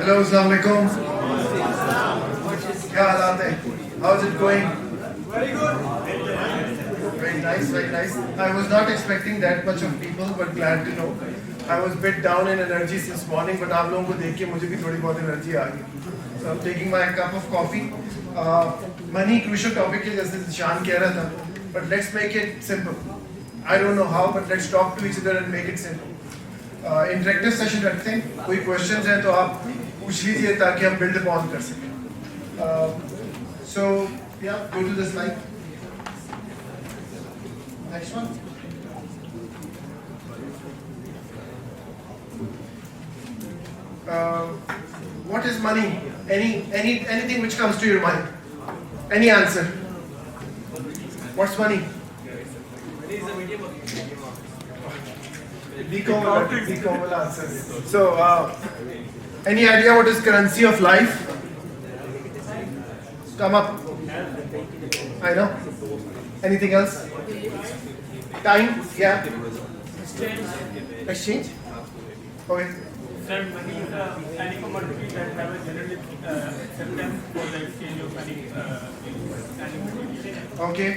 Hello, Assalamu alaikum. क्या हालात हैं? How's it going? Very good. Very nice, very nice. I was not expecting that much of people, but glad to know. I was a bit down in energy since morning, but आप लोगों को देख के मुझे भी थोड़ी बहुत energy आ गई. So I'm taking my cup of coffee. Money crucial topic है जैसे शान कह रहा था, but let's make it simple. I don't know how, but let's talk to each other and make it simple. Interactive session रखते हैं. कोई questions हैं तो आप पूछ लीजिए ताकि हम बिल्ड अपॉन कर सकें. So yeah, go to the slide. Next one. What is money? Anything which comes to your mind? Any answer? What's money? Money is a medium of Become will answer. So, any idea what is currency of life? Come up. I know. Anything else? Time? Yeah. Exchange? Okay. Sir, money is any commodity that have a generally acceptance for the exchange of any commodity. Okay.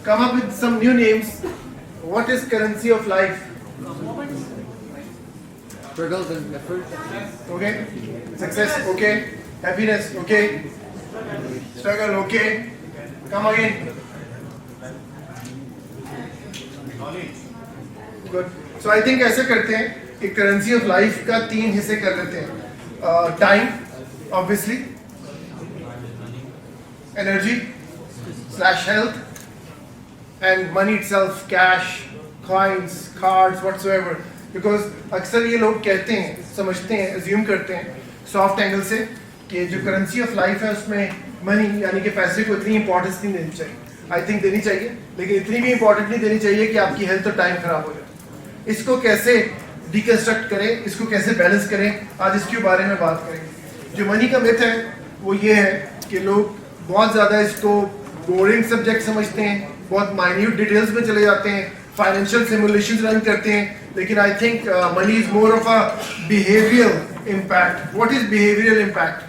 Come up with some new names. What is currency of life? Struggles and effort. Okay. Success. Okay. Happiness. Okay. Struggle. Okay. Come again. Good. So I think ऐसे करते हैं कि currency of life का 3 हिस्से कर लेते हैं. Time, obviously, energy / health, and money itself, cash, coins, cards, whatsoever. Because अक्सर ये लोग कहते हैं, समझते हैं, अज्यूम करते हैं सॉफ्ट एंगल से कि जो करेंसी ऑफ लाइफ है उसमें मनी यानी कि पैसे को इतनी इंपॉर्टेंस नहीं देनी चाहिए. आई थिंक देनी चाहिए, लेकिन इतनी भी इंपॉर्टेंट नहीं देनी चाहिए कि आपकी हेल्थ और टाइम खराब हो जाए. इसको कैसे डिकंस्ट्रक्ट करें, इसको कैसे बैलेंस करें, आज इसके बारे में बात करेंगे. जो मनी का मिथ है वो ये है कि लोग बहुत ज़्यादा इसको बोरिंग सब्जेक्ट समझते हैं, बहुत माइन्यूट डिटेल्स में चले जाते हैं, फाइनेंशियल सिमुलेशंस रन करते हैं. लेकिन I think money is more of a behavioural impact. What is behavioural impact?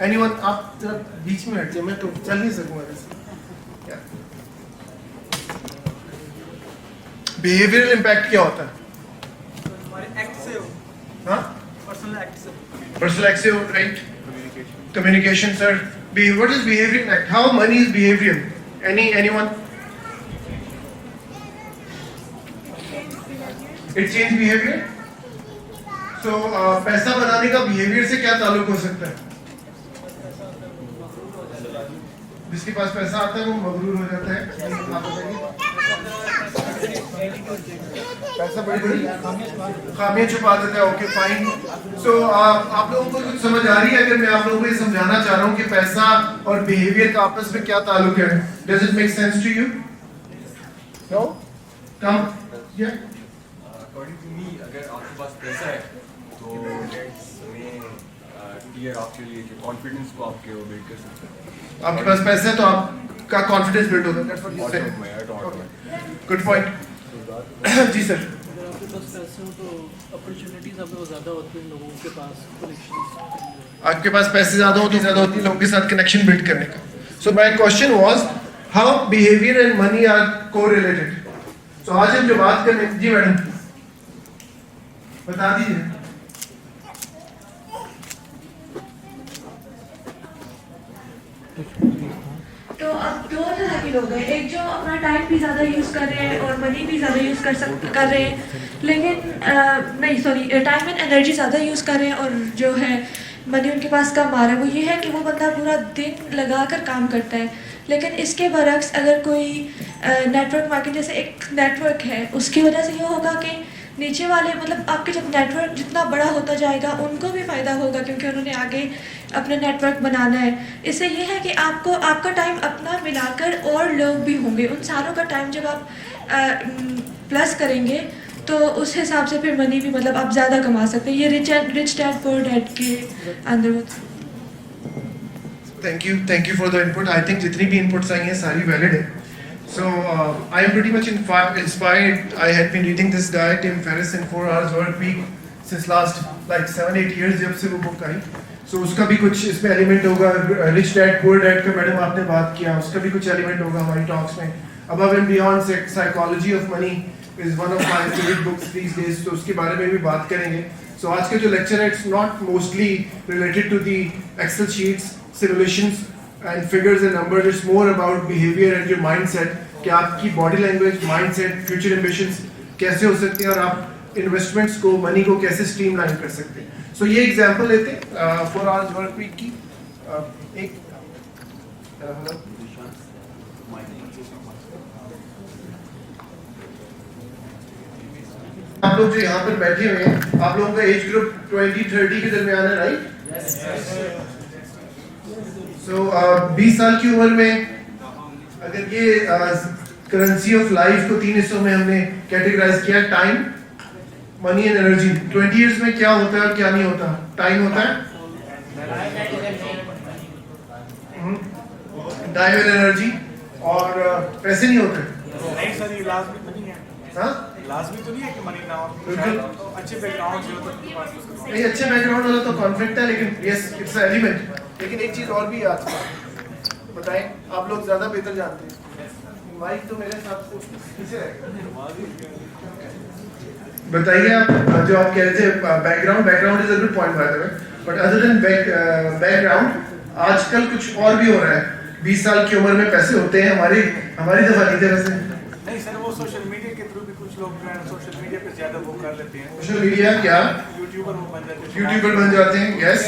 Anyone? आप जरा बीच में हट जाइए, मैं तो चल नहीं सकूंगा वैसे. बिहेवियरल इम्पैक्ट क्या होता है? हमारे एक्ट से हो, हाँ, पर्सनल एक्ट से. पर्सनल एक्ट से हो, right. Communication, sir. What is behavioral impact? How money is behavioral? Anyone? It change behavior. So पैसा बनाने का behavior से क्या ताल्लुक हो सकता है? जिसके पास पैसा आता है वो मगरूर हो जाता है. आप बताइए. पैसा बड़ी बड़ी खामियां छुपा देता है. Okay, fine. सो आप लोगों को कुछ समझ आ रही है? अगर मैं आप लोगों को ये समझाना चाह रहा हूँ कि पैसा और बिहेवियर का आपस में क्या ताल्लुक है. Does it make sense to you? No? कम या अकॉर्डिंग टू मी, अगर आपके पास पैसा है तो क्लियर आपके लिए कॉन्फिडेंस को आपके वो बिल्ड कर सकते हैं. आपके पास पैसा है तो आपका कॉन्फिडेंस बिल्ड होगा. That's what you said. Good point. जी सर. अगर आपके पास पैसे हो तो अपॉर्चुनिटीज आपके पास ज़्यादा होती हैं लोगों के पास कनेक्शंस. आपके पास पैसे ज़्यादा होते हैं, ज़्यादा होती है लोगों के साथ कनेक्शन बिल्ड करने का. So my question was how behaviour and money are correlated. So आज हम जो बात कर रहे हैं, जी मैडम बता दीजिए. तो अब 2 तरह के लोग हैं. एक जो अपना टाइम भी ज़्यादा यूज़ कर रहे हैं और मनी भी ज़्यादा यूज़ कर रहे हैं, लेकिन नहीं सॉरी, टाइम एंड एनर्जी ज़्यादा यूज़ कर रहे हैं और जो है मनी उनके पास कम आ रहा है. वो ये है कि वो बंदा पूरा दिन लगा कर काम करता है. लेकिन इसके बरक्स अगर कोई नेटवर्क मार्केट जैसे एक नेटवर्क है, उसकी वजह से ये होगा कि नीचे वाले मतलब आपके जब नेटवर्क जितना बड़ा होता जाएगा उनको भी फ़ायदा होगा क्योंकि उन्होंने आगे अपना नेटवर्क बनाना है. इससे ये है कि आपको आपका टाइम अपना मिलाकर और लोग भी होंगे, उन सारों का टाइम जब आप प्लस करेंगे तो उस हिसाब से फिर मनी भी मतलब आप ज़्यादा कमा सकते हैं. ये रिच डैड पुअर डैड के अंदर होता है. Thank you for the input. I think जितनी भी इनपुट्स आई हैं सारी वैलिड है. So I am pretty much inspired. I had been reading this guy Tim Ferriss in 4 Hours Work Week since last like 7-8 years जब से वो book आई. So उसका भी कुछ इसमें एलिमेंट होगा. रिच डैड पुअर डैड का मैडम आपने बात किया, उसका भी कुछ एलिमेंट होगा हमारी टॉक्स में. Above and Beyond Psychology of Money is one of my favorite books these days. तो उसके बारे में भी बात करेंगे. So आज का जो लेक्चर है it's not mostly related to the Excel sheets, simulations and figures and numbers. It's more about behavior and your mindset. कि आपकी body language, mindset, future ambitions कैसे हो सकते हैं और आप इन्वेस्टमेंट्स को, मनी को कैसे स्ट्रीमलाइन कर सकते हैं. सो ये एग्जांपल लेते हैं 4 आवर्स वर्क वीक की. एक आप लोग जो यहाँ पर बैठे हुए हैं, आप लोगों का एज ग्रुप 20-30 के दरमियान है, राइट? सो 20 साल की उम्र में अगर ये करेंसी ऑफ लाइफ को 3 हिस्सों में हमने कैटेगराइज किया, time, money and energy. 20 years में क्या होता है और क्या नहीं होता? टाइम होता है, टाइम एंड एनर्जी, और पैसे नहीं होते. नहीं सर, ये लाजमी नहीं है. हाँ, लाजमी तो नहीं है कि मनी ना हो. बिल्कुल. अच्छे बैकग्राउंड से हो तो पास उसको. नहीं, अच्छे बैकग्राउंड वाला तो कॉन्फ्लिक्ट है, लेकिन यस इट्स एलिमेंट. लेकिन एक चीज और भी है आज बताएं, आप लोग ज्यादा बेहतर जानते हैं. माइक तो मेरे साथ पीछे रहेगा. बताइए आप जो आप कह रहे थे background is a good point by the way, but other than background आजकल कुछ और भी हो रहा है. 20 साल की उम्र में पैसे होते हैं, हमारी दफा नहीं थे वैसे. नहीं सर, वो सोशल मीडिया के थ्रू भी कुछ लोग जो है सोशल मीडिया पे ज्यादा वो कर लेते हैं. सोशल मीडिया क्या यूट्यूबर वो बन जाते हैं. यूट्यूबर बन जाते हैं. Yes,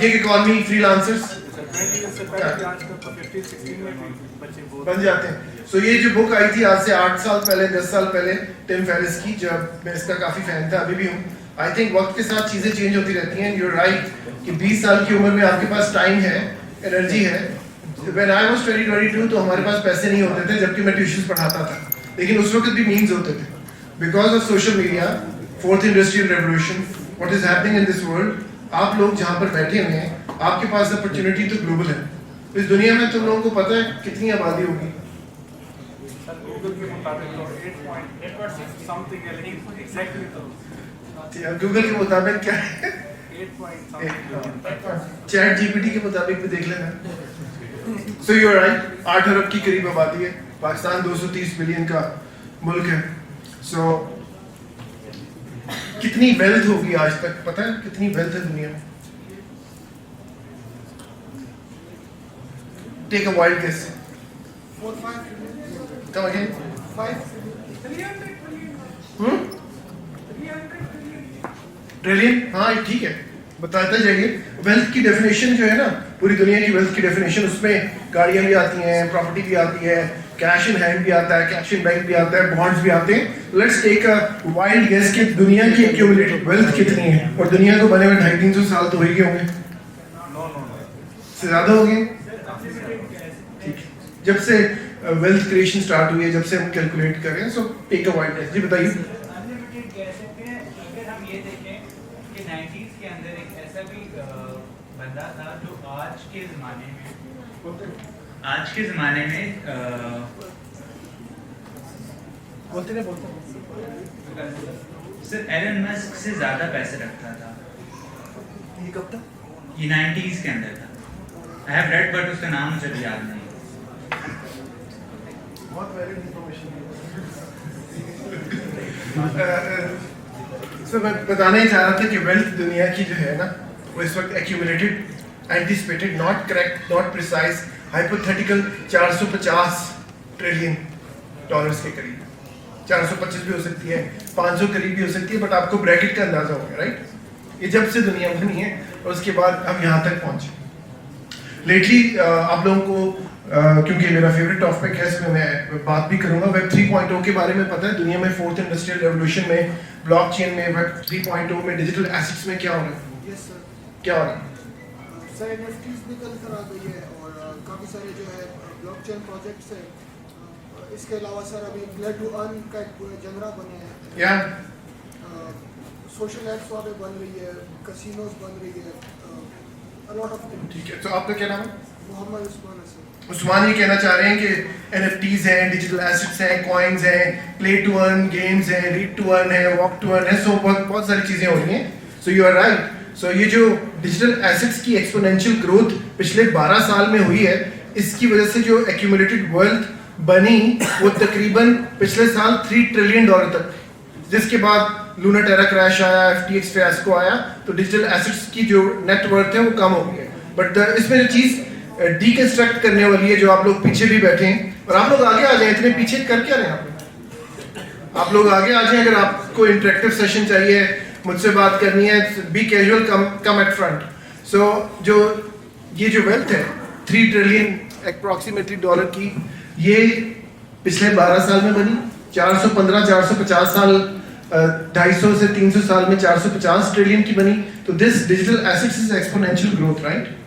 gig economy, freelancers 20 years से पहले भी आजकल तो 15-16 में भी बच्चे बहुत बन जाते हैं. सो ये जो बुक आई थी आज से 8 साल पहले, 10 साल पहले, टिम फेरिस की, जब मैं इसका काफी फैन था, अभी भी हूँ. आई थिंक वक्त के साथ चीजें चेंज होती रहती हैं. यू आर राइट कि 20 साल की उम्र में आपके पास टाइम है, एनर्जी है. व्हेन आई वाज 22 तो हमारे पास पैसे नहीं होते थे, जबकि मैं ट्यूशन पढ़ाता था. लेकिन उस वक्त भी मीन्स होते थे. Because of social media, fourth industrial revolution, what is happening in this world, आप लोग जहाँ पर बैठे हुए हैं, आपके पास अपॉर्चुनिटी तो ग्लोबल है. इस दुनिया में तुम लोगों को पता है कितनी आबादी होगी? सर गूगल के मुताबिक तो 8.6 समथिंग है, लेकिन एग्जैक्टली तो गूगल के मुताबिक क्या है? 8 point something. चैट जीपीटी के मुताबिक भी देख लेना. सो यू आर राइट, 8 अरब की करीब आबादी है. पाकिस्तान 230 बिलियन का मुल्क है. सो कितनी वेल्थ होगी आज तक पता है? कितनी वेल्थ है दुनिया में? Take a wild guess. 4-5 come again. 300 trillion. हाँ ठीक है, बताते जाइए. वेल्थ की डेफिनेशन जो है ना, पूरी दुनिया की वेल्थ की डेफिनेशन, उसमें गाड़ियां भी आती हैं, प्रॉपर्टी भी आती है, कैश इन हैंड भी आता है, कैश इन बैंक भी आता है, बॉन्ड्स भी आते हैं. Let's take a wild guess कि दुनिया की एक्यूमुलेटेड वेल्थ कितनी है. और दुनिया को बने हुए 250-300 साल तो हो ही गए होंगे. से ज्यादा हो गए. ठीक है, जब से वेल्थ क्रिएशन स्टार्ट हुई है, जब से हम कैलकुलेट कर रहे हैं. So take a wild guess. जी बताइए. अनलिमिटेड कह सकते हैं. अगर हम ये देखें कि 90s के अंदर एक ऐसा भी बंदा था जो आज के ज़माने में सर एलन मस्क से ज़्यादा पैसे रखता था. ये कब था? ये 90s के अंदर था. आई हैव रेड बट उसका नाम मुझे भी याद नहीं. बहुत वैलिड इंफॉर्मेशन. सो मैं बताना ही चाह रहा था कि वेल्थ दुनिया की जो है ना, वो इस वक्त accumulated, anticipated, not correct, not precise, hypothetical 450 trillion dollars के करीब. 425 भी हो सकती है, 500 करीब भी हो सकती है, बट आपको ब्रैकेट का अंदाजा होगा. राइट, ये जब से दुनिया बनी है और उसके बाद हम यहाँ तक पहुँचे. लेटली आप लोगों को क्योंकि मेरा फेवरेट टॉपिक है, इसमें मैं बात भी करूंगा. वेब 3.0 के बारे में पता है? दुनिया में फोर्थ इंडस्ट्रियल रेवोल्यूशन में, ब्लॉकचेन में, वेब 3.0 में, डिजिटल एसेट्स में क्या हो रहा है? Yes sir. क्या हो रहा है? सर एनएफटीज निकल कर आ गई है और काफ़ी सारे जो है ब्लॉकचेन प्रोजेक्ट्स हैं. इसके अलावा सर अभी प्ले टू अर्न का एक जनरा बने हैं. या सोशल एप्स वहाँ पे बन रही है, कसिनोज बन रही है, अ लॉट ऑफ थिंग्स. ठीक है. तो आपका क्या नाम है? मोहम्मद उस्मान हसन। उस्मान ये कहना चाह रहे हैं कि NFTs हैं, डिजिटल एसेट्स हैं, कॉइन्स हैं, प्ले टू अर्न गेम्स हैं, रीड टू अर्न है, वॉक टू अर्न है, सो बहुत सारी चीज़ें हो रही हैं। So you are right. So ये जो डिजिटल एसेट्स की एक्सपोनेंशियल ग्रोथ पिछले 12 साल में हुई है, इसकी वजह से जो एक्यूमुलेटेड वेल्थ बनी वो तकरीबन पिछले साल $3 ट्रिलियन तक, जिसके बाद लूना टेरा क्रैश आया, FTX फियास्को आया, तो डिजिटल एसेट्स की जो नेट वर्थ है वो कम हो गई है। बट इसमें जो चीज़ डीकंस्ट्रक्ट करने वाली है, जो आप लोग पीछे भी बैठे हैं, और आप लोग आगे आ जाए, इतने पीछे कर क्या रहे हैं आप लोग आगे आ जाए। अगर आपको इंटरेक्टिव सेशन चाहिए, मुझसे बात करनी है, बी कैजुअल, कम एट फ्रंट। सो जो ये जो वेल्थ है $3 ट्रिलियन अप्रॉक्सीमेटली डॉलर की, ये पिछले 12 साल में बनी। 450 साल, 250 से 300 साल में 450 ट्रिलियन की बनी। तो this digital assets is exponential growth, right?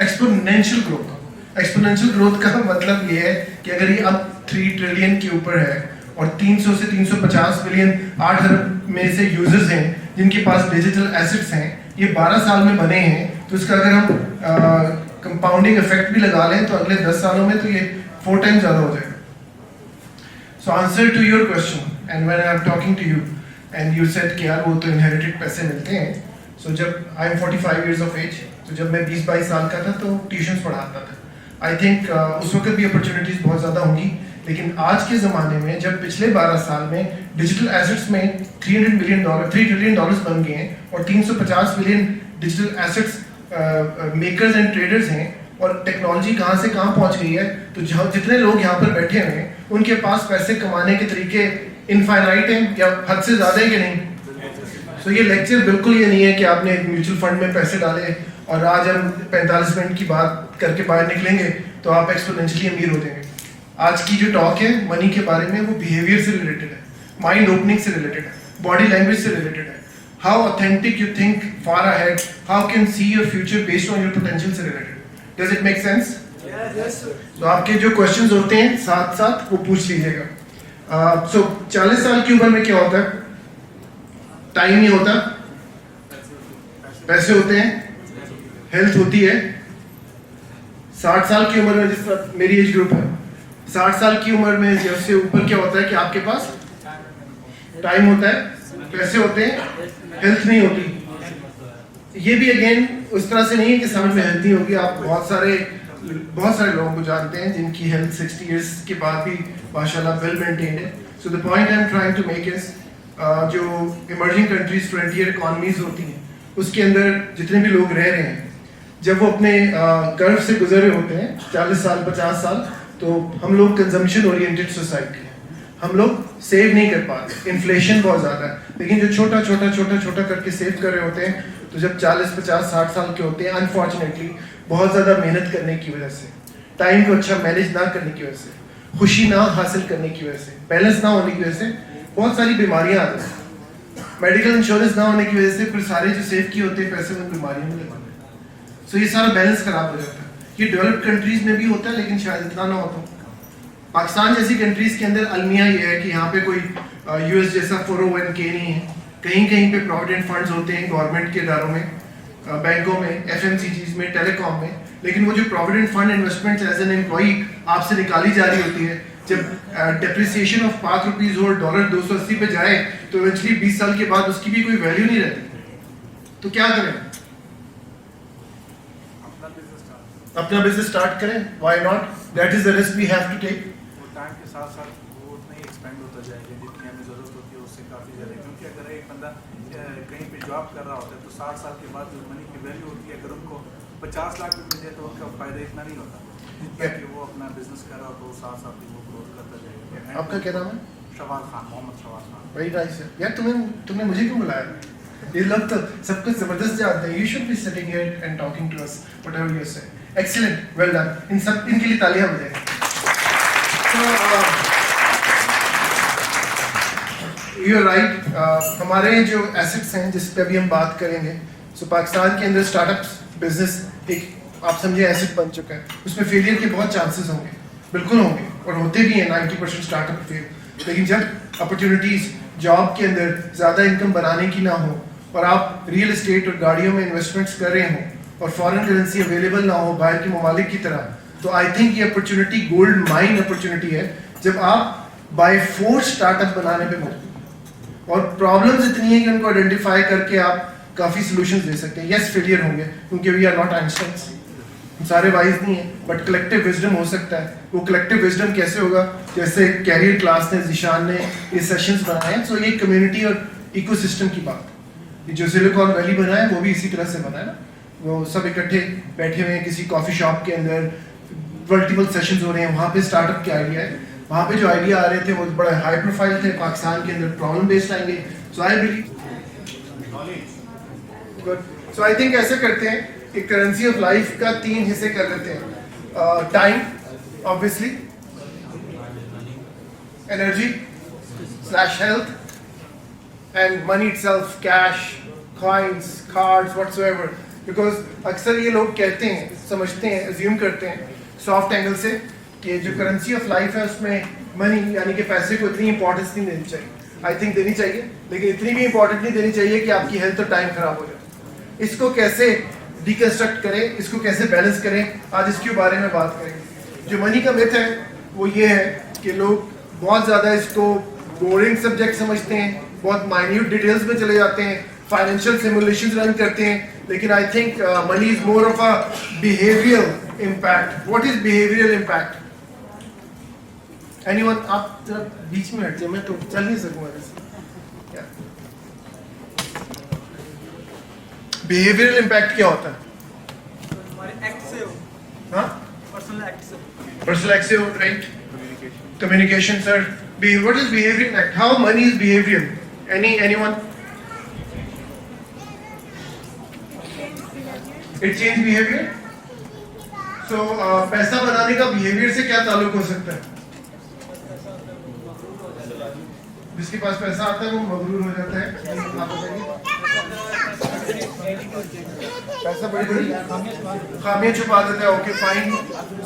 Exponential growth. Exponential growth का मतलब ये है कि अगर ये अब 3 ट्रिलियन के ऊपर है और 300 से 350 बिलियन 8 अरब में से यूजर्स हैं जिनके पास डिजिटल एसेट्स हैं, ये 12 साल में बने हैं, तो इसका अगर हम कंपाउंडिंग इफेक्ट भी लगा लें तो अगले 10 सालों में तो ये 4 टाइम्स ज़्यादा हो जाएगा। So answer to your question, and when I am talking to you and you said कि यार वो तो इनहेरिटेड पैसे मिलते हैं। सो जब I am 45 years of age, तो जब मैं 20-22 साल का था तो ट्यूशन्स पढ़ाता था। आई थिंक उस वक्त भी अपॉर्चुनिटीज़ बहुत ज़्यादा होंगी, लेकिन आज के ज़माने में जब पिछले 12 साल में डिजिटल एसेट्स में $3 ट्रिलियन बन गए हैं और 350 billion digital assets makers and traders हैं, और टेक्नोलॉजी कहाँ से कहाँ पहुँच गई है, तो जितने लोग यहाँ पर बैठे हुए हैं उनके पास पैसे कमाने के तरीके इनफाइनाइट हैं या हद से ज़्यादा है कि नहीं? तो ये लेक्चर बिल्कुल ये नहीं है कि आपने एक म्यूचुअल फंड में पैसे डाले और आज हम 45 मिनट की बात करके बाहर निकलेंगे तो आप एक्सपोनेंशियली अमीर हो जाएंगे। आज की जो टॉक है मनी के बारे में, वो बिहेवियर से रिलेटेड है, माइंड ओपनिंग से रिलेटेड है, बॉडी लैंग्वेज से रिलेटेड है, how authentic you think far ahead, how can see your future based on your potential से related. Does it make sense? तो आपके जो क्वेश्चंस होते हैं साथ साथ वो पूछ लीजिएगा। सो 40 साल की उम्र में क्या होता है? टाइम नहीं होता, पैसे होते हैं, हेल्थ होती है। 60 साल की उम्र में, जिस तरह मेरी एज ग्रुप है, 60 साल की उम्र में जैसे ऊपर क्या होता है कि आपके पास टाइम होता है, पैसे होते हैं, हेल्थ नहीं होती। ये भी अगेन उस तरह से नहीं है कि समझ में हेल्थ नहीं होगी। आप बहुत सारे लोगों को जानते हैं जिनकी हेल्थ 60 इयर्स के बाद भी माशाल्लाह वेल मेंटेन्ड है। So the point I am trying to make is, जो इमर्जिंग कंट्रीज 20 ईयर इकॉनमीज होती हैं, उसके अंदर जितने भी लोग रह रहे हैं, जब वो अपने कर्व से गुजरे होते हैं 40 साल 50 साल, तो हम लोग कंजम्पशन ओरिएंटेड सोसाइटी है, हम लोग सेव नहीं कर पाते, इन्फ्लेशन बहुत ज़्यादा है। लेकिन जो छोटा करके सेव कर रहे होते हैं, तो जब 40 50 60 साल के होते हैं, अनफॉर्चुनेटली बहुत ज़्यादा मेहनत करने की वजह से, टाइम को अच्छा मैनेज ना करने की वजह से, खुशी ना हासिल करने की वजह से, बैलेंस ना होने की वजह से बहुत सारी बीमारियां आती हैं। मेडिकल इंश्योरेंस ना होने की वजह से फिर सारे जो सेव किए होते हैं पैसे उन बीमारियों में लगाते हैं। सो ये सारा बैलेंस खराब हो जाता है। ये डेवलप्ड कंट्रीज में भी होता है, लेकिन शायद इतना ना होता। पाकिस्तान जैसी कंट्रीज के अंदर अलमिया ये है कि यहाँ पे कोई US जैसा 401k नहीं है। कहीं कहीं पे प्रोविडेंट फंड्स होते हैं गवर्नमेंट के इदारों में, बैंकों में, FMCGs में, टेलीकॉम में, लेकिन वो जो provident fund investment as an employee आपसे निकाली जा रही होती है, जब डेप्रिसिएशन ऑफ ₹5 और डॉलर 280 पे जाए तो इवेंचुअली 20 साल के बाद उसकी भी कोई वैल्यू नहीं रहती। तो क्या करें? अपना बिजनेस स्टार्ट करें। Why not? That is the risk we have to take. वो टाइम के साथ साथ वो उतना ही एक्सपेंड होता जाएगा जितनी हमें ज़रूरत होती है उससे काफ़ी ज़्यादा, क्योंकि अगर एक बंदा कहीं पे जॉब कर रहा होता है तो 60 साल के बाद जो मनी की वैल्यू होती है, अगर उनको 50 लाख भी मिल जाए तो उनका फ़ायदा इतना नहीं होता जितना कि वो अपना बिजनेस कर रहा हो तो 60 साल की वो ग्रोथ करता जाएगा। आपका क्या नाम है? शवाल खान, मोहम्मद शवाल खान। वेरी नाइस यार, तुमने मुझे क्यों बुलाया? ये लोग तो सब कुछ जबरदस्त जानते हैं। You should be sitting here and talking to us whatever you say. Excellent, well done. इनके लिए तालियां बजाएं। You are right. हमारे जो एसेट्स हैं जिस पे अभी हम बात करेंगे, सो पाकिस्तान के अंदर स्टार्टअप्स बिजनेस एक आप समझे एसेट बन चुका है। उसमें फेलियर के बहुत चांसेस होंगे, बिल्कुल होंगे, और होते भी हैं। 90% स्टार्टअप फेल। लेकिन जब अपॉर्चुनिटीज जॉब के अंदर ज़्यादा इनकम बनाने की ना हो और आप रियल एस्टेट और गाड़ियों में इन्वेस्टमेंट्स कर रहे हों और फॉरेन करेंसी अवेलेबल ना हो बाहर के ममालिक की तरह, तो आई थिंक ये अपॉर्चुनिटी गोल्ड माइन अपॉर्चुनिटी है जब आप बाय फोर्स स्टार्टअप बनाने पे मत। और प्रॉब्लम्स इतनी है कि उनको आइडेंटिफाई करके आप काफ़ी सोल्यूशंस दे सकते हैं। यस फेलियर होंगे क्योंकि वी आर नॉट आइंस्टाइंस, सारे वाइज नहीं है, बट कलेक्टिव विजडम हो सकता है। वो कलेक्टिव विजडम कैसे होगा, जैसे कैरियर क्लास ने, जिशान ने ये सेशंस बनाए हैं। सो ये कम्युनिटी और इकोसिस्टम की बात, ये जो सिलिकॉन वैली बना है वो भी इसी तरह से बना है ना। वो सब इकट्ठे बैठे हुए हैं किसी कॉफ़ी शॉप के अंदर, मल्टीपल सेशंस हो रहे हैं, वहाँ पे स्टार्टअप के आइडिया है। वहाँ पे जो आइडिया आ रहे थे वो बड़े हाई प्रोफाइल थे, पाकिस्तान के अंदर प्रॉब्लम बेस्ड आएंगे। सो I believe, so I think ऐसे करते हैं कि करेंसी ऑफ लाइफ का 3 हिस्से कर लेते हैं। Time obviously, energy / health, and money itself, cash, coins, cards, whatsoever. Because अक्सर ये लोग कहते हैं, समझते हैं, अज्यूम करते हैं सॉफ्ट एंगल से कि जो करेंसी ऑफ लाइफ है उसमें मनी यानी कि पैसे को इतनी इंपॉर्टेंस नहीं देनी चाहिए। आई थिंक देनी चाहिए, लेकिन इतनी भी इंपॉर्टेंट नहीं देनी चाहिए कि आपकी हेल्थ और टाइम खराब हो जाए। इसको कैसे डिकंस्ट्रक्ट करें, इसको कैसे बैलेंस करें, आज इसके बारे में बात करेंगे। जो मनी का मिथ है वो ये है कि लोग बहुत ज़्यादा इसको बोरिंग सब्जेक्ट समझते हैं, बहुत माइन्यूट डिटेल्स में चले जाते हैं, फाइनेंशियल सिमुलेशंस रन करते हैं। लेकिन I think money is more of a behavioural impact. What is behavioural impact? Anyone? आप जरा बीच में हट जाए, मैं तो चल नहीं सकूंगा वैसे। बिहेवियरल इम्पैक्ट क्या होता है? हमारे एक्ट से हो, हाँ, पर्सनल एक्ट से। पर्सनल एक्ट से हो, right? Communication, sir. What is behavior impact? How money is behavioral? Anyone? It change behavior. So पैसा बनाने का behavior से क्या ताल्लुक हो सकता है? जिसके पास पैसा आता है वो मगरूर हो जाता है। आप बताइए। पैसा बड़ी बड़ी खामियां छुपा देता है। Okay fine.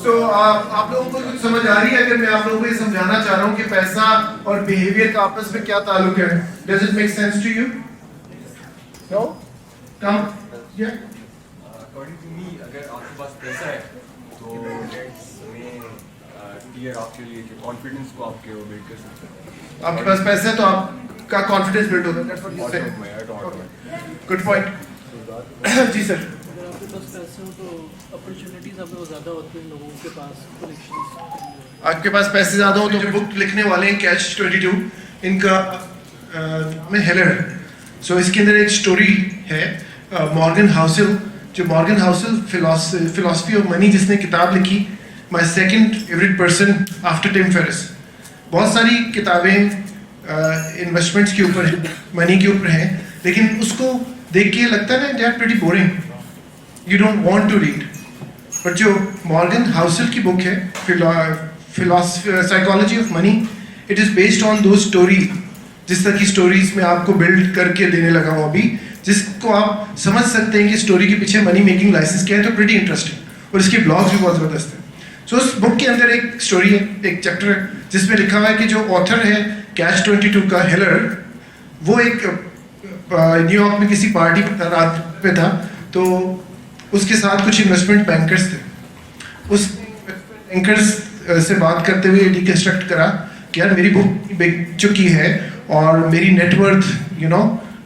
सो आप लोगों को कुछ समझ आ रही है? अगर मैं आप लोगों को ये समझाना चाह रहा हूँ कि पैसा और बिहेवियर का आपस में क्या ताल्लुक है, does it make sense to you? No? कम? या? अकॉर्डिंग टू मी, अगर आपके पास पैसा है तो डेट्स में टियर आपके लिए कॉन्फिडेंस को आपके वो बिल्ड कर सकते हैं। आपके पास पैसा है तो आपका कॉन्फिडेंस बिल्ड होता है। That's what you say. Good point. जी सर। अगर आपके पास पैसे हो तो अपॉर्चुनिटीज आपके पास ज़्यादा होती हैं लोगों के पास कनेक्शंस। आपके पास पैसे ज़्यादा हो तो जो बुक लिखने वाले हैं कैच 22, इनका में हेलर। सो इसके अंदर एक स्टोरी है मॉर्गन हाउसेल, जो Morgan Housel philosophy of money जिसने किताब लिखी, my second favourite person after Tim Ferriss. बहुत सारी किताबें इन्वेस्टमेंट्स के ऊपर, मनी के ऊपर हैं, लेकिन उसको देख के लगता है ना they are pretty boring, you don't want to read. But जो मॉर्गन हाउसेल की बुक है psychology of money, it is based on दो स्टोरी, जिस तरह की स्टोरीज में आपको बिल्ड करके देने लगा हूँ अभी, जिसको आप समझ सकते हैं कि स्टोरी के पीछे मनी मेकिंग लाइसेंस क्या है, तो प्रीटी इंटरेस्टिंग। और इसके ब्लॉग्स भी बहुत ज़बरदस्त हैं। सो उस बुक के अंदर एक स्टोरी है, एक चैप्टर है जिसमें लिखा हुआ है कि जो ऑथर है कैच 22 का हेलर, वो एक न्यूयॉर्क में किसी पार्टी रात पे था, तो उसके साथ कुछ इन्वेस्टमेंट बैंकर्स थे। उस बैंकर्स से बात करते हुए डिकंस्ट्रक्ट करा कि यार मेरी बुक बिक चुकी है और मेरी नेटवर्थ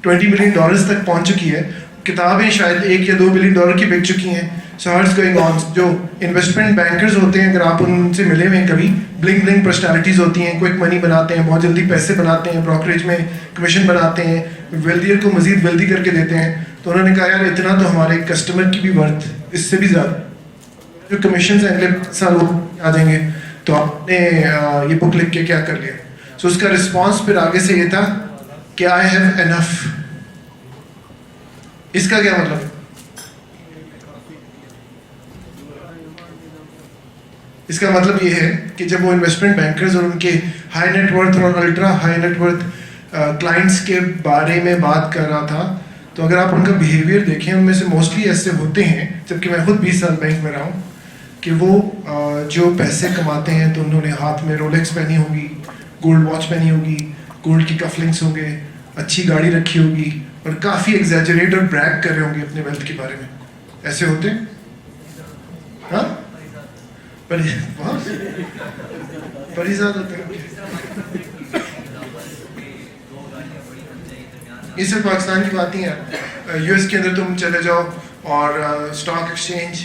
$20 मिलियन तक पहुंच चुकी है, किताबें शायद $1 या $2 बिलियन की बिक चुकी हैं। So how going on. जो इन्वेस्टमेंट बैंकर्स होते हैं, अगर आप उनसे मिले हुए कभी, ब्लिंग ब्लिंग पर्सनैलिटीज़ होती हैं, क्विक मनी बनाते हैं, बहुत जल्दी पैसे बनाते हैं, ब्रोकरेज में कमीशन बनाते हैं, वेल्दियर को मजीद वेल्दी करके देते हैं। तो उन्होंने कहा यार इतना तो हमारे कस्टमर की भी वर्थ, इससे भी ज़्यादा जो कमीशन से अगले साल वो आ जाएंगे, तो आपने ये बुक लिख के क्या कर लिया? सो उसका रिस्पॉन्स फिर आगे से ये था कि आई हैव एनफ। इसका क्या मतलब? इसका मतलब ये है कि जब वो इन्वेस्टमेंट बैंकर्स और उनके हाई नेटवर्थ और अल्ट्रा हाई नेटवर्थ क्लाइंट्स के बारे में बात कर रहा था, तो अगर आप उनका बिहेवियर देखें, उनमें से मोस्टली ऐसे होते हैं, जबकि मैं खुद 20 साल बैंक में रहा हूँ, कि वो जो पैसे कमाते हैं तो उन्होंने हाथ में रोलेक्स पहनी होगी, गोल्ड वॉच पहनी होगी, गोल्ड की कफलिंग्स होंगे, अच्छी गाड़ी रखी होगी और काफ़ी एग्जैजरेट और ब्रैग कर रहे होंगे अपने वेल्थ के बारे में। ऐसे होते हैं? हाँ, परिजाद होते हैं। ये सिर्फ पाकिस्तान की बात नहीं है, यूएस के अंदर तुम चले जाओ और स्टॉक एक्सचेंज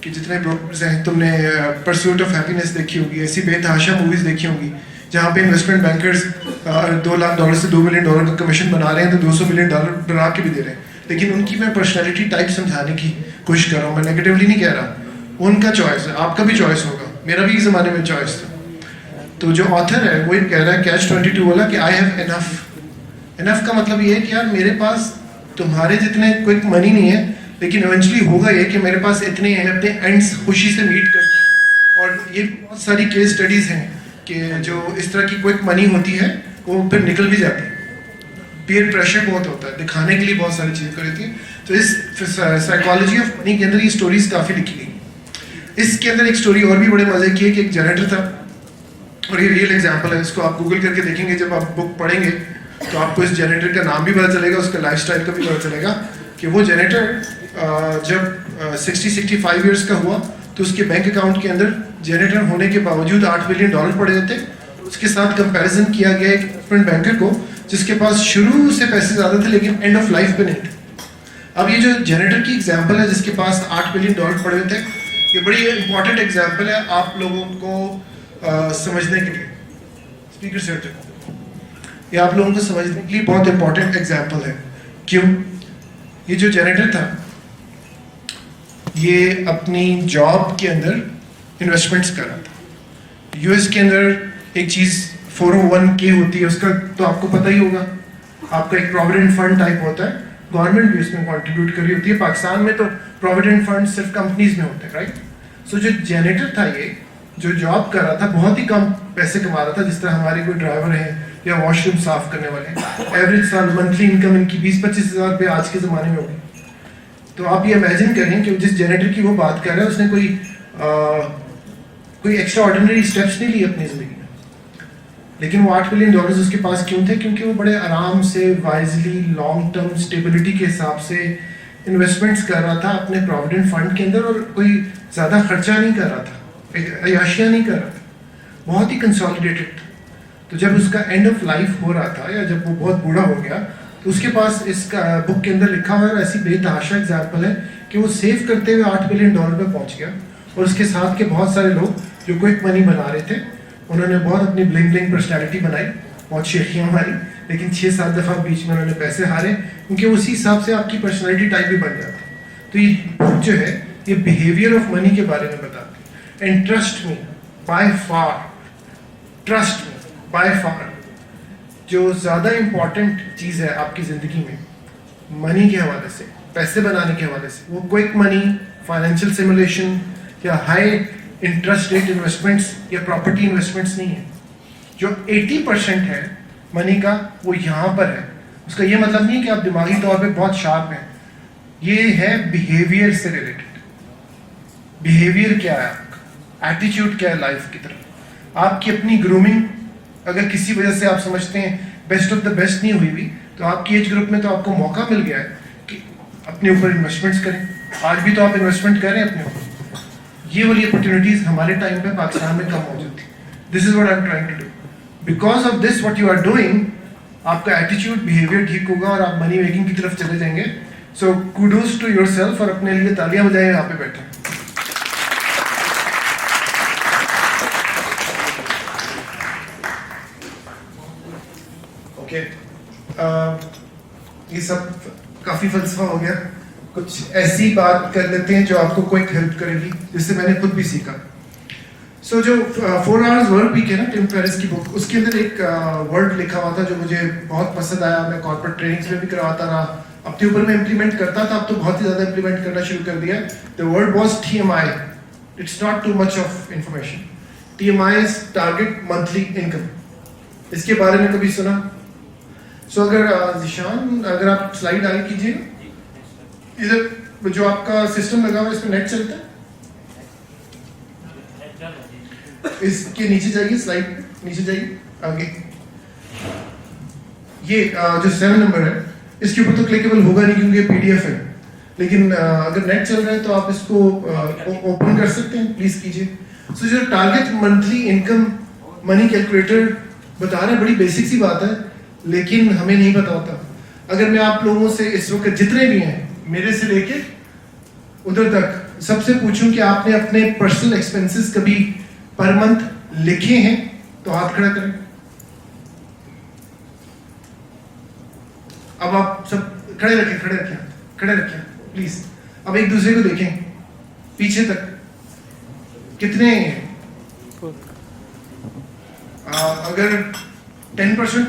के जितने ब्रोकर्स हैं, तुमने परस्यूट ऑफ हैप्पीनेस देखी होगी, ऐसी बेतहाशा मूवीज़ देखी होंगी जहाँ पे इन्वेस्टमेंट बैंकर्स $2 लाख से $2 मिलियन का कमीशन बना रहे हैं तो $200 मिलियन बना के भी दे रहे हैं। लेकिन उनकी मैं पर्सनैलिटी टाइप समझाने की कोशिश कर रहा हूँ, मैं नेगेटिवली नहीं कह रहा, उनका चॉइस है, आपका भी चॉइस होगा, मेरा भी एक ज़माने में चॉइस था। तो जो ऑथर है वो ये कह रहा है कैच 22 वाला कि आई हैव इनफ। इनफ का मतलब ये है कि यार मेरे पास तुम्हारे जितने क्विक मनी नहीं है, लेकिन इवेंचुअली होगा ये कि मेरे पास इतने हैं, अपने एंड्स खुशी से मीट करते हैं। और ये बहुत सारी केस स्टडीज़ हैं कि जो इस तरह की क्विक मनी होती है वो फिर निकल भी जाती है। पीयर प्रेशर बहुत होता है, दिखाने के लिए बहुत सारी चीज़ें करती है। तो इस साइकोलॉजी ऑफ मनी के अंदर ये स्टोरीज काफ़ी लिखी गई। इसके अंदर एक स्टोरी और भी बड़े मज़े की है कि एक जनरेटर था, और ये रियल एग्जाम्पल है, इसको आप गूगल करके देखेंगे, जब आप बुक पढ़ेंगे तो आपको इस जनरेटर का नाम भी पता चलेगा, उसका लाइफस्टाइल का भी पता चलेगा कि वो जनरेटर जब 60-65 ईयर्स का हुआ तो उसके बैंक अकाउंट के अंदर जनरेटर होने के बावजूद $8 बिलियन पड़े थे। उसके साथ कंपैरिजन किया गया एक डिफरेंट बैंकर को जिसके पास शुरू से पैसे ज़्यादा थे लेकिन एंड ऑफ लाइफ पे नहीं थे। अब ये जो जनरेटर की एग्जाम्पल है जिसके पास $8 बिलियन पड़े थे, ये बड़ी इंपॉर्टेंट एग्जाम्पल है आप लोगों को समझने के लिए। स्पीकर से हटो। ये आप लोगों को समझने के लिए बहुत इंपॉर्टेंट एग्जाम्पल है। क्यों? ये जो जनरेटर था ये अपनी जॉब के अंदर इन्वेस्टमेंट्स कर रहा था। यूएस के अंदर एक चीज़ 401k होती है, उसका तो आपको पता ही होगा, आपका एक प्रोविडेंट फंड टाइप होता है, गवर्नमेंट भी इसमें कंट्रीब्यूट कर रही होती है। पाकिस्तान में तो प्रोविडेंट फंड सिर्फ कंपनीज में होते हैं, राइट? सो जो जनरेटर था ये जो जॉब कर रहा था बहुत ही कम पैसे कमा रहा था, जिस तरह हमारे कोई ड्राइवर हैं या वॉशरूम साफ करने वाले, एवरेज साल मंथली इनकम इनकी 20-25 हज़ार रुपये आज के ज़माने में होगी। तो आप ये इमेजिन करें कि जिस जनरेटर की वो बात कर रहा है उसने कोई एक्स्ट्रा ऑर्डिनरी स्टेप्स नहीं लिए अपनी ज़िंदगी में, लेकिन वो $8 बिलियन उसके पास क्यों थे? क्योंकि वो बड़े आराम से वाइजली लॉन्ग टर्म स्टेबिलिटी के हिसाब से इन्वेस्टमेंट्स कर रहा था अपने प्रोविडेंट फंड के अंदर, और कोई ज़्यादा खर्चा नहीं कर रहा था, अयाशियाँ नहीं कर रहा था, बहुत ही कंसोलिडेटेड था। तो जब उसका एंड ऑफ लाइफ हो रहा था या जब वो बहुत बूढ़ा हो गया तो उसके पास इसका बुक के अंदर लिखा हुआ है, ऐसी बेतहाशा एग्जाम्पल है कि वो सेव करते हुए $8 बिलियन पे पहुंच गया, और उसके साथ के बहुत सारे लोग जो क्विक मनी बना रहे थे उन्होंने बहुत अपनी ब्लिंग ब्लिंग पर्सनैलिटी बनाई, बहुत शेखियाँ मारी, लेकिन 6-7 दफ़ा बीच में उन्होंने पैसे हारे, क्योंकि उसी हिसाब से आपकी पर्सनैलिटी टाइप भी बन जाती है। तो ये बुक जो है ये बिहेवियर ऑफ मनी के बारे में बताती है। And trust me by far, trust me by far, जो ज़्यादा इम्पॉर्टेंट चीज़ है आपकी ज़िंदगी में मनी के हवाले से, पैसे बनाने के हवाले से, वो क्विक मनी, फाइनेंशियल सिमुलेशन या हाई इंटरेस्ट रेट इन्वेस्टमेंट्स या प्रॉपर्टी इन्वेस्टमेंट्स नहीं है। जो 80% है मनी का वो यहाँ पर है। उसका ये मतलब नहीं है कि आप दिमागी तौर पे बहुत शार्प हैं, ये है बिहेवियर से रिलेटेड। बिहेवियर क्या है आपका, एटीट्यूड क्या है लाइफ की तरफ, आपकी अपनी ग्रूमिंग अगर किसी वजह से आप समझते हैं बेस्ट ऑफ द बेस्ट नहीं हुई भी, तो आपकी एज ग्रुप में तो आपको मौका मिल गया है कि अपने ऊपर इन्वेस्टमेंट्स करें। आज भी तो आप इन्वेस्टमेंट करें अपने ऊपर। ये वाली अपॉर्चुनिटीज हमारे टाइम पे पाकिस्तान में कम मौजूद थी। This is what I am trying to do. Because of this what you are doing, आपका एटीट्यूड, बिहेवियर ठीक होगा और आप मनी मेकिंग की तरफ चले जाएंगे। सो कुडोज टू योरसेल्फ, और अपने लिए तालियां बजाएं यहाँ पे बैठे। ये सब काफ़ी फलसफा हो गया, कुछ ऐसी बात कर लेते हैं जो आपको क्विक हेल्प करेगी, जिससे मैंने खुद भी सीखा। सो जो 4 आवर्स वर्क वीक है ना टिम फेरिस की बुक, उसके अंदर एक वर्ड लिखा हुआ था जो मुझे बहुत पसंद आया। मैं कॉर्पोरेट ट्रेनिंग्स में भी करवाता रहा, अपने ऊपर मैं इम्प्लीमेंट करता था, अब तो बहुत ही ज़्यादा इम्प्लीमेंट करना शुरू कर दिया। The word was TMI, it's not too much of information. TMI is target monthly income. इसके बारे में कभी सुना? सो अगर जिशान, अगर आप स्लाइड आगे कीजिए, इधर जो आपका सिस्टम लगा हुआ है इस पर नेट चलता है, इसके नीचे जाइए, स्लाइड नीचे जाइए आगे। ये जो 7 नंबर है इसके ऊपर तो क्लिकेबल होगा नहीं क्योंकि PDF है, लेकिन अगर नेट चल रहा है तो आप इसको ओपन कर सकते हैं, प्लीज कीजिए। सो जो target monthly income money calculator बता रहा है, बड़ी बेसिक सी बात है, लेकिन हमें नहीं पता होता। अगर मैं आप लोगों से इस वक्त जितने भी हैं, मेरे से लेके उधर तक, सबसे पूछूं कि आपने अपने पर्सनल एक्सपेंसेस कभी पर मंथ लिखे हैं, तो हाथ खड़ा करें। अब आप सब खड़े रखें प्लीज। अब एक दूसरे को देखें पीछे तक, कितने अगर 10%,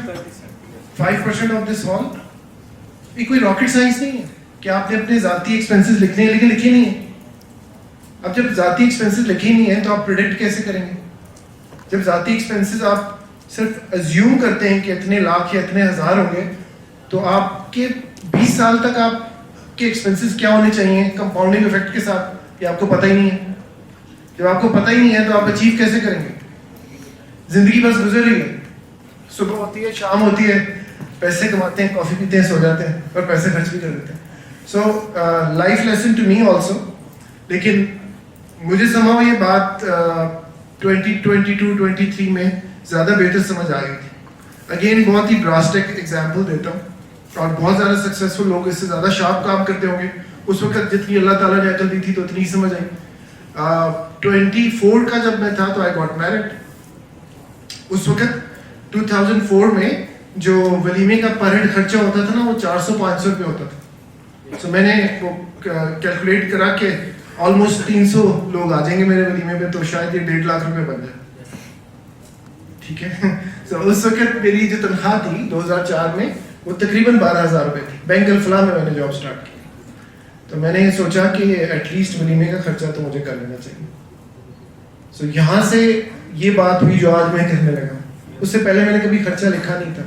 5% ऑफ दिस हॉल, ये कोई रॉकेट साइंस नहीं है कि आपने अपने जाती एक्सपेंसेस लिखने हैं, लेकिन लिखे नहीं है। अब जब जाती एक्सपेंसेस लिखे नहीं है तो आप प्रेडिक्ट कैसे करेंगे? जब जाती एक्सपेंसेस आप सिर्फ अज्यूम करते हैं कि इतने लाख या इतने हजार होंगे, तो आपके 20 साल तक आपके एक्सपेंसेस क्या होने चाहिए कंपाउंडिंग इफेक्ट के साथ, ये आपको पता ही नहीं है। जब आपको पता ही नहीं है तो आप अचीव कैसे करेंगे? जिंदगी बस गुजर रही है, सुबह होती है, शाम होती है, पैसे कमाते हैं, कॉफी पीते हैं, सो जाते हैं, और पैसे खर्च भी कर देते हैं। So life lesson to me also. लेकिन मुझे समझो ये बात 2022-23 में ज़्यादा बेहतर समझ आ गई थी। अगेन बहुत ही ड्रास्टिक एग्जाम्पल देता हूँ, और बहुत ज़्यादा सक्सेसफुल लोग इससे ज़्यादा शार्प काम करते होंगे। उस वक्त जितनी अल्लाह ताला ने अकल दी थी तो उतनी ही समझ आई। 24 का जब मैं था तो आई गॉट मैरिड। उस वक्त 2004 में जो वलीमे का पर हेड खर्चा होता था ना, वो 400-500 रुपये होता था। सो मैंने वो कैलकुलेट करा के ऑलमोस्ट 300 लोग आ जाएंगे मेरे वलीमे में, तो शायद ये 1.5 लाख रुपए बन जाए। ठीक है। सो उस वक्त मेरी जो तनख्वाह थी 2004 में, वो तकरीबन 12,000 रुपये थी। बैंक अल-फलाह में मैंने जॉब स्टार्ट की, तो मैंने सोचा कि एटलीस्ट वलीमे का खर्चा तो मुझे कर लेना चाहिए। सो यहाँ से ये बात हुई जो आज मैं कहने लगा। उससे पहले मैंने कभी खर्चा लिखा नहीं था।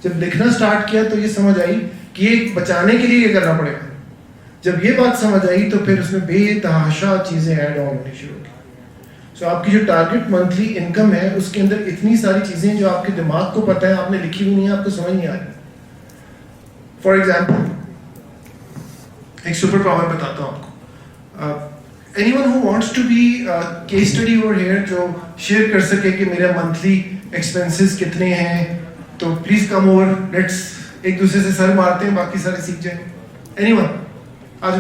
जब लिखना स्टार्ट किया तो ये समझ आई कि ये बचाने के लिए ये करना पड़ेगा। जब ये बात समझ आई तो फिर उसमें बेतहाशा चीज़ें ऐड ऑन होनी शुरू की। सो आपकी जो टारगेट मंथली इनकम है, उसके अंदर इतनी सारी चीज़ें जो आपके दिमाग को पता है, आपने लिखी हुई नहीं है, आपको समझ नहीं आ रही। फॉर एग्जाम्पल एक सुपर पावर बताता हूँ आपको। Anyone who wants to be case study over here, जो शेयर कर सके कि मेरा मंथली एक्सपेंसेस कितने हैं, तो प्लीज कम ओवर, लेट्स एक दूसरे से सर मारते हैं, बाकी सारे सीख जाएंगे। एनीवन आज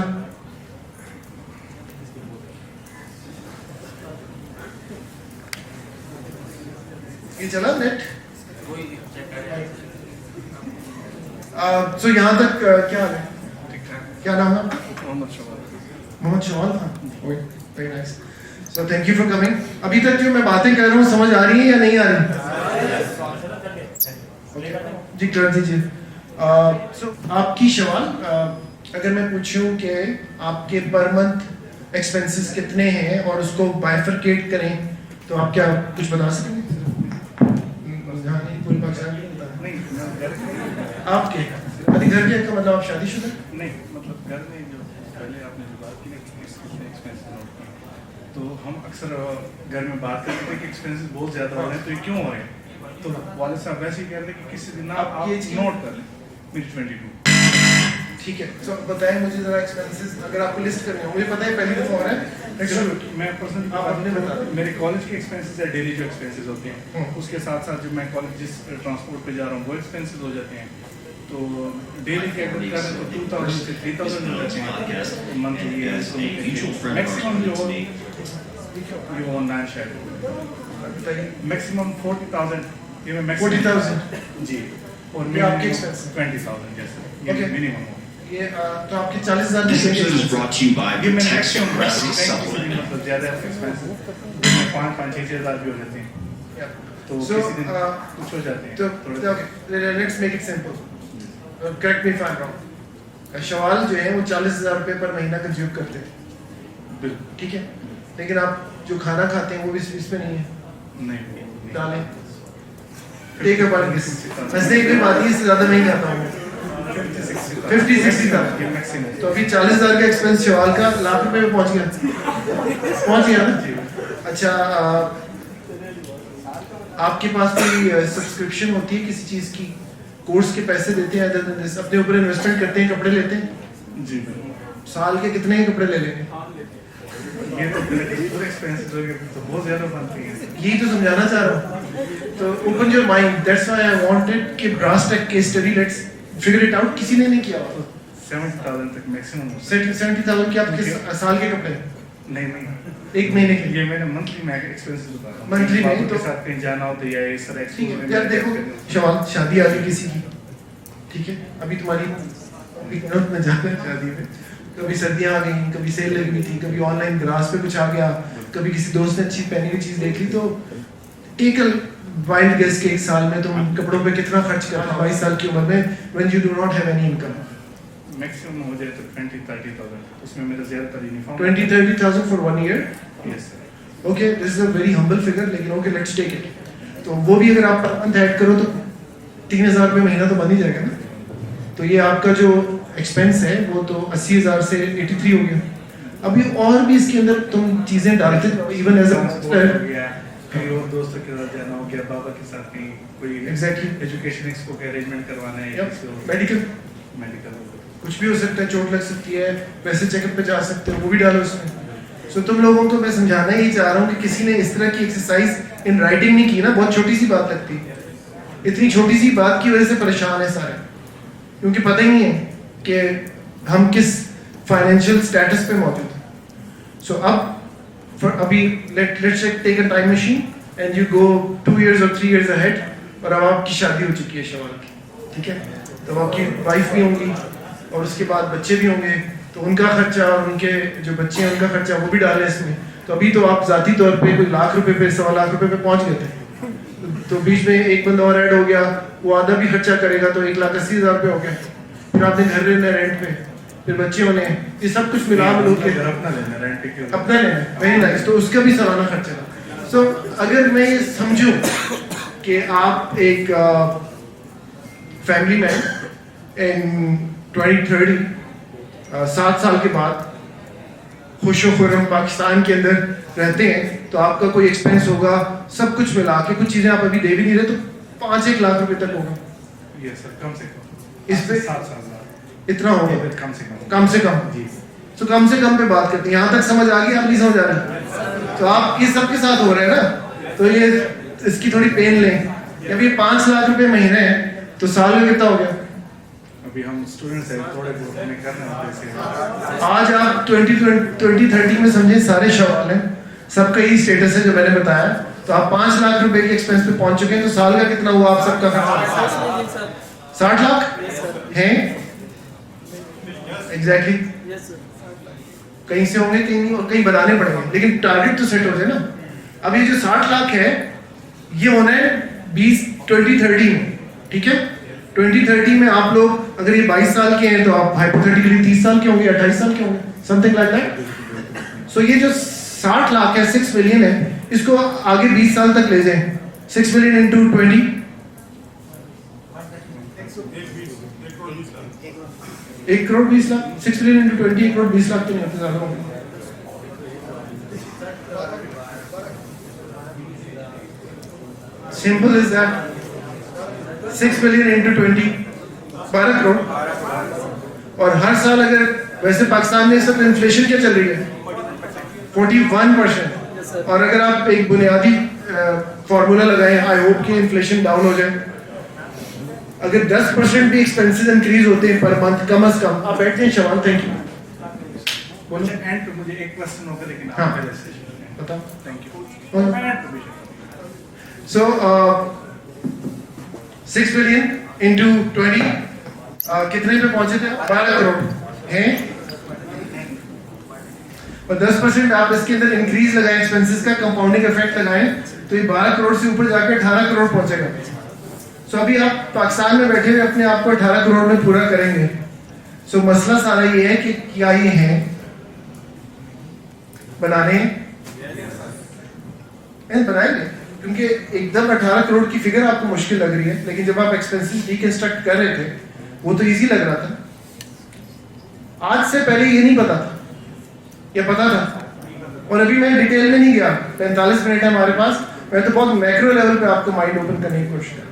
ये चला नेट। सो यहाँ तक क्या है? क्या नाम है? मोहम्मद शवाल था। Very nice. So thank you for coming. अभी तक जो मैं बातें कर रहा हूँ समझ आ रही है या नहीं आ रही? जी कर दीजिए। सो आपकी सवाल, अगर मैं पूछूं कि आपके पर मंथ एक्सपेंसेस कितने हैं और उसको बाइफरकेट करें, तो आप क्या कुछ बता सकेंगे? नहीं, पूरी पाकिस्तान की नहीं। आपके अभी घर के का मतलब आप शादीशुदा? नहीं, मतलब घर में जो पहले आपने जो बात की ना कितने एक्सपेंसेस नोट किए, तो हम अक्सर घर में बात करते थे कि एक्सपेंसेस बहुत ज़्यादा हो रहे हैं, तो ये क्यों हो रहे हैं? तो वालिद साहब वैसे ही कह रहे थे कि किसी दिन आप नोट कर लें। मेरी 22। ठीक है। तो बताएं मुझे जरा एक्सपेंसेस, अगर आपको लिस्ट करनी हो। मुझे पता है पहली दफ़ा हो रहा है। मैं पर्सनली आप अपने बता दें। मेरे कॉलेज के एक्सपेंसेस है, डेली जो एक्सपेंसेस होते हैं, उसके साथ साथ जो मैं कॉलेज जिस ट्रांसपोर्ट पे जा रहा हूँ वो एक्सपेंसेस हो जाते हैं। तो डेली के अगर करें तो 2,000 से 3,000 हो जाते हैं मंथली। मैक्सिमम जो ये ऑनलाइन शायद मैक्सिमम 40,000, ये मैं 40,000 जी, और ये आपके एक्सपेंस 20,000 जैसे ये मिनिमम हो। ये तो आपके 40,000 This episode is brought to you by ये मैंने Protection मैक्सिमम Presses Supplement. मतलब ज़्यादा एक्सपेंसेस 5,000-6,000 भी हो जाते हैं, तो किसी दिन कुछ हो जाते हैं। तो let's make it simple, correct me if I am wrong. Shawwal जो है वो 40,000 रुपये पर महीना कंज्यूम करते हैं, बिल्कुल ठीक है, लेकिन आप जो खाना खाते हैं वो भी इसमें नहीं है, नहीं डालें टेक अ बाइट दिस। वैसे एक बात है, इससे ज़्यादा नहीं खाता हूँ, 50-60 का। तो अभी 40,000 का एक्सपेंस शवाल का लाख रुपए में पहुँच गया ना। अच्छा, आपके पास कोई सब्सक्रिप्शन होती है किसी चीज़ की, कोर्स के पैसे देते हैं, अपने ऊपर इन्वेस्टमेंट करते हैं, कपड़े लेते हैं? जी साल के कितने कपड़े ले लेंगे? ये तो पूरे एक्सपेंसेस हो गए तो बहुत ज़्यादा बनती है। यही तो समझाना चाह रहा हूँ। तो open your mind, that's why I wanted कि brass tag case study, let's figure it out. किसी ने नहीं किया हुआ। 70,000 तक मैक्सिमम। 70,000 के आपके साल के कपड़े? नहीं, एक महीने के? ये मैंने मंथली में एक्सपेंसेस बता रहा हूँ। मंथली में तो साथ कहीं जाना हो तो या इस तरह ठीक है यार। देखो शवाल, शादी आ गई किसी की, ठीक है, अभी तुम्हारी नौत में जा रहे शादी में, कभी सर्दियाँ आ गई, कभी सेल लगी हुई थी, कभी ऑनलाइन ग्रास पे कुछ आ गया, कभी किसी दोस्त ने अच्छी पहनी हुई चीज़ देख ली, तो टेक अ वाइल्ड गेस के एक साल में तुम कपड़ों पे कितना खर्च करना 22 साल की उम्र में, when you do not have any income. Maximum हो जाए तो 20-30,000, उसमें मेरा ज़्यादातर uniform 20-30,000 for 1 year? Yes sir. Okay, this is a very humble figure, लेकिन ओके लेट्स टेक इट। तो वो भी अगर आप पर मंथ ऐड करो तो 3,000 रुपये महीना तो बन ही जाएगा ना। तो ये आपका जो एक्सपेंस है वो तो 80,000 से 83 हो गया। अभी और भी इसके अंदर तुम चीज़ें डालते, इवन एज अ कहीं और दोस्तों के साथ जाना हो गया, बाबा के साथ कहीं कोई एग्जैक्टली एजुकेशन एक्सपो का अरेंजमेंट करवाना है या मेडिकल कुछ भी हो सकता है, चोट लग सकती है, वैसे चेकअप पे जा सकते हो, वो भी डालो उसमें। सो तुम लोगों को मैं समझाना ही चाह रहा हूँ कि किसी ने इस तरह की एक्सरसाइज इन राइटिंग नहीं की ना, बहुत छोटी सी बात लगती है। इतनी छोटी सी बात की वजह से परेशान है सारे, क्योंकि पता ही नहीं है कि हम किस फाइनेंशियल स्टेटस पे मौजूद हैं। सो अब अभी let's take a time machine and you go 2 years or 3 years ahead, और अब आपकी शादी हो चुकी है शवाल की, ठीक है, तो आपकी वाइफ भी होंगी और उसके बाद बच्चे भी होंगे, तो उनका खर्चा और उनके जो बच्चे हैं उनका खर्चा वो भी डालें इसमें। तो अभी तो आप ज़ाती तौर पे कोई लाख रुपए पे 1.25 लाख रुपए पे पहुंच गए थे, तो बीच में एक बंदा और ऐड हो गया, वो आधा भी खर्चा करेगा तो 1,80,000 रुपये हो गया। फिर आपने घर लेना है रेंट पे, फिर बच्चे होने हैं, ये सब कुछ मिला मिलू के अपना लेना, रेंट पे अपना लेना, वेरी नाइस, तो उसका भी सालाना खर्चा। सो अगर मैं ये समझूं कि आप एक फैमिली मैन इन 2030 7 साल के बाद खुश खुर्रम पाकिस्तान के अंदर रहते हैं, तो आपका कोई एक्सपेंस होगा सब कुछ मिला के, कुछ चीज़ें आप अभी दे भी नहीं रहे, तो 5-1 लाख रुपए तक होगा। ये सर कम से कम इस पे 7 इतना होगा कम से कम जी। तो कम से कम पे बात करते हैं, यहाँ तक समझ आ गई? आप नहीं समझ आ रही? तो आप ये सबके साथ हो रहे हैं ना, तो ये इसकी थोड़ी पेन लें। जब ये 5 लाख रुपए महीने है तो साल में कितना हो गया? अभी हम स्टूडेंट्स हैं, थोड़े बहुत हमें करना है। आज आप 2030 में समझे सारे सवाल हैं, सबका यही स्टेटस है जो मैंने बताया, तो आप 5 लाख रुपए के एक्सपेंस पे पहुंच चुके हैं, तो साल का कितना हुआ आप सबका खर्चा? 60 लाख है एग्जैक्टली। कहीं से होंगे कहीं नहीं, और कहीं बनाने पड़ेंगे, लेकिन टारगेट तो सेट हो जाए ना। अब ये जो 60 लाख है ये होना है 2030 में, ठीक है। 2030 में आप लोग अगर ये 22 साल के हैं तो आप हाइपोथेटिकली 30 साल के होंगे, 28 साल के होंगे, समथिंग लाइक दैट। सो ये जो 60 लाख है, 6 मिलियन है, इसको आगे 20 साल तक ले जाएं। 6 million into 20, 1 crore 20 lakh. 6 million into 20, 1 crore 20 lakh तो नहीं होते, ज्यादा होंगे। Simple is that. 6 million into 20, 12 crore. और हर साल अगर, वैसे पाकिस्तान में इस वक्त इन्फ्लेशन क्या चल रही है? 41%। और अगर आप एक बुनियादी फॉर्मूला लगाएं, आई होप कि इन्फ्लेशन डाउन हो जाए, अगर 10% भी एक्सपेंसेस इंक्रीज होते हैं पर मंथ कम से कम। आप बैठते हैं शवाल, थैंक यू। बोलो एंड पे मुझे एक क्वेश्चन होगा, लेकिन हाँ बताओ। Thank you. So 6 billion into 20 कितने पे पहुंचे थे? 12 करोड़ हैं। और 10% आप इसके अंदर इंक्रीज लगाएं, एक्सपेंसेस का कंपाउंडिंग इफेक्ट लगाएं, तो ये 12 करोड़ से ऊपर जाकर 18 करोड़ पहुंचेगा। सो अभी आप पाकिस्तान में बैठे हुए अपने आप को 18 करोड़ में पूरा करेंगे। सो मसला सारा ये है कि क्या ये है बनाने बनाएंगे, क्योंकि एकदम 18 करोड़ की फिगर आपको मुश्किल लग रही है, लेकिन जब आप एक्सपेंसेस रिकंस्ट्रक्ट कर रहे थे वो तो इजी लग रहा था। आज से पहले ये नहीं पता था, ये पता था। और अभी मैं डिटेल में नहीं गया, 45 मिनट है हमारे पास, मैं तो बहुत मैक्रो लेवल पे आपको माइंड ओपन करने की कोशिश कर रहा हूं।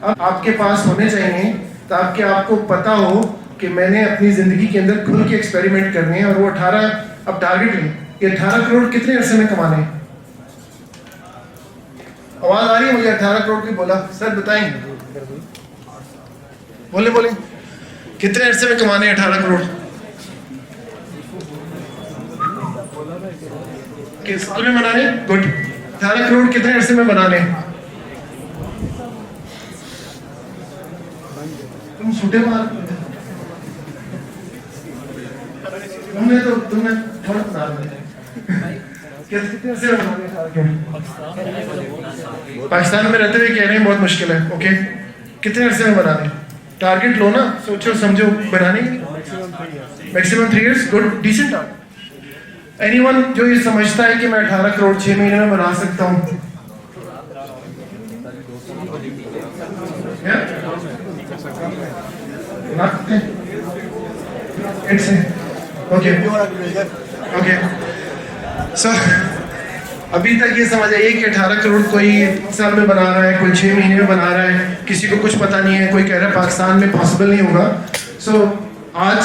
अब आपके पास होने चाहिए ताकि आपको पता हो कि मैंने अपनी ज़िंदगी के अंदर खुल के एक्सपेरिमेंट करने हैं और वो 18, अब टारगेट लें, ये 18 करोड़ कितने अरसे में कमाने हैं? आवाज़ आ रही है मुझे? 18 करोड़ की बोला सर, बताएं, बोले कितने अरसे में कमाने हैं 18 करोड़? किस साल में बनाने? गुड। 18 करोड़ कितने अरसे में बनाने? तुम छूटे मार, तुमने थोड़ा बना कितने अरसे में बनाने? पाकिस्तान में रहते हुए कह रहे हैं बहुत मुश्किल है। ओके, कितने अरसे में बनाने? टारगेट लो ना, सोचो समझो, बनाने maximum 3 years। Good, decent target. Anyone जो ये समझता है कि मैं 18 करोड़ 6 महीने में बना सकता हूँ? ओके, सो अभी तक ये समझ आइए कि 18 करोड़ कोई साल में बना रहा है, कोई 6 महीने में बना रहा है, किसी को कुछ पता नहीं है, कोई कह रहा है पाकिस्तान में पॉसिबल नहीं होगा। सो आज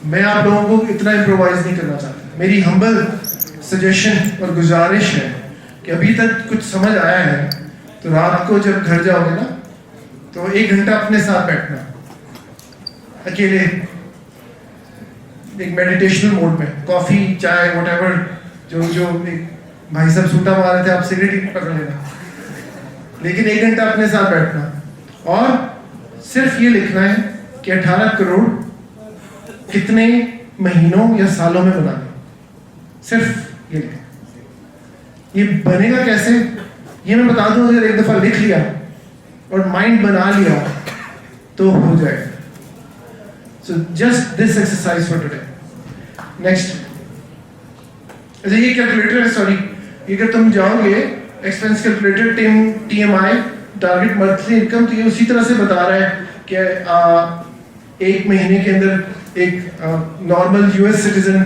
मैं आप लोगों को इतना इम्प्रोवाइज नहीं करना चाहता। मेरी हम्बल सजेशन और गुजारिश है कि अभी तक कुछ समझ आया है तो रात को जब घर जाओगे ना, तो 1 घंटा अपने साथ बैठना अकेले, एक मेडिटेशनल मोड में, कॉफी चाय व्हाटएवर, जो एक भाई साहब सूटा मार रहे थे, आप सिगरेट ही पकड़ लेना, लेकिन 1 घंटा अपने साथ बैठना और सिर्फ ये लिखना है कि 18 करोड़ कितने महीनों या सालों में बनाने, सिर्फ ये लिखना। ये बनेगा कैसे ये मैं बता दूं, अगर एक दफा लिख लिया और माइंड बना लिया तो हो जाएगा। So just this exercise for today. Next, अच्छा ये कैलकुलेटर है, सॉरी, अगर तुम जाओगे expense calculator TMI target monthly income, तो ये उसी तरह से बता रहा है कि 1 महीने के अंदर एक नॉर्मल US सिटीजन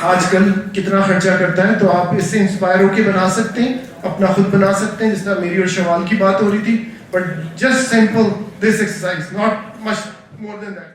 आजकल कितना खर्चा करता है। तो आप इससे इंस्पायर होकर बना सकते हैं, अपना खुद बना सकते हैं, जिस तरह मेरी और शवाल की बात हो रही थी। But just simple this exercise, not much more than that.